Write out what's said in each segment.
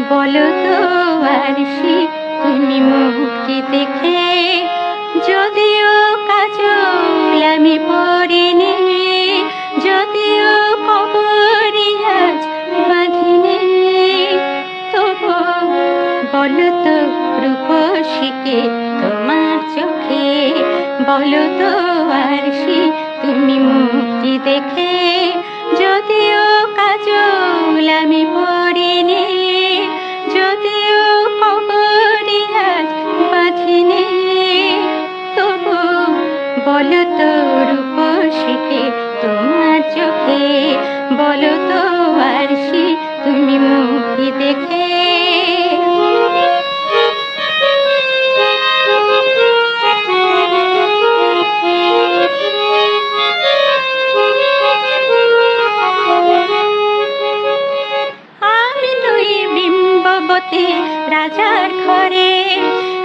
বলো তো আরশি, তুমি মুক্তি দেখে, যদিও কাজল আমি পরিনি, যদিও কবরি আজ বাঁধিনি, তবু বলো তো রূপসীকে তোমার চোখে, বলো তো আরশি, তুমি মুক্তি দেখে, যদিও কাজল আমি পরিনি, যদিও কবরি আজ বাঁধিনি, তবু বলো তো রূপসীকে তোমার চোখে, বলো তো আরশি, তুমি মুক্তি দেখে। আমি নই বিম্ববতী রাজার ঘরে,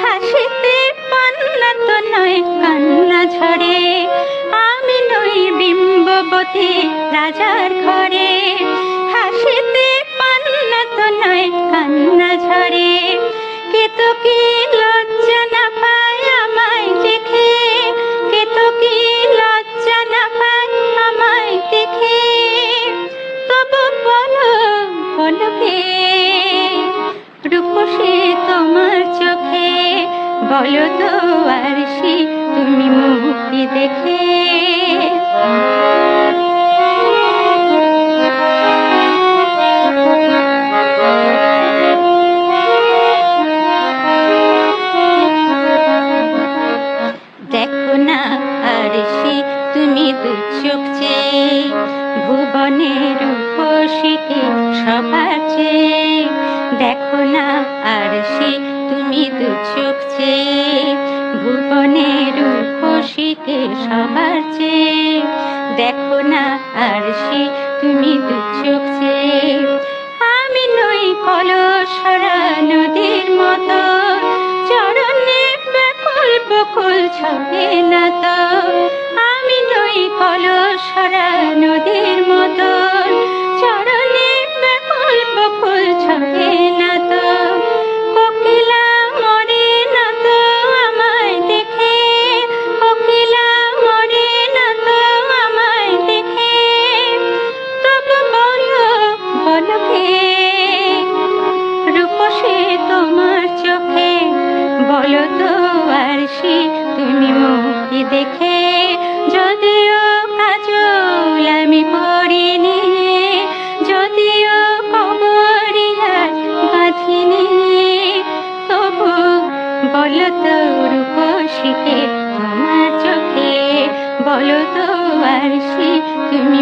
হাসিতে পান্না তো নয় কান্না ঝরে। আমি নই বিম্ববতী রাজার ঘরে, হাসিতে পান্না তো নয় কান্না ঝরে। কে তো কি লজ্জা না পায় আমায় দেখে, কে তো কি লজ্জা না পায় আমায় দেখে, তবু বলো বলো কে রূপসী তোমার চোখে, বলো তো আরশি, তুমি মুক্তি দেখে। দেখো না আরশি, তুমি দু চোখ চেয়ে, ভুবনের রূপসীকে সবার চেয়ে। দেখো না আরশি, তুমি দু চোখ চেয়ে, ভুবনের রূপসীকে সবার চেয়ে। দেখো না আরশি, তুমি দু চোখ চেয়ে। আমি নই কলসরা নদীর মতো, চরণে ব্যাকুল বকুল ছবে না তো। আমি নই কলসরা নদীর মতো, চরণে ব্যাকুল বকুল ছবে না তো। কোকিলা মরে না তো আমায় দেখে, কোকিলা মরে না তো আমায় দেখে, তবু বলো বলো কে রূপসী তোমার চোখে, বলো তো আরশি, তুমি মুক্তি দেখে, যদিও কাজল আমি পরিনি, যদিও কবরি আজ বাঁধিনি, তবু বলো তো রূপসীকে তোমার চোখে, বলো তো আরশি, তুমি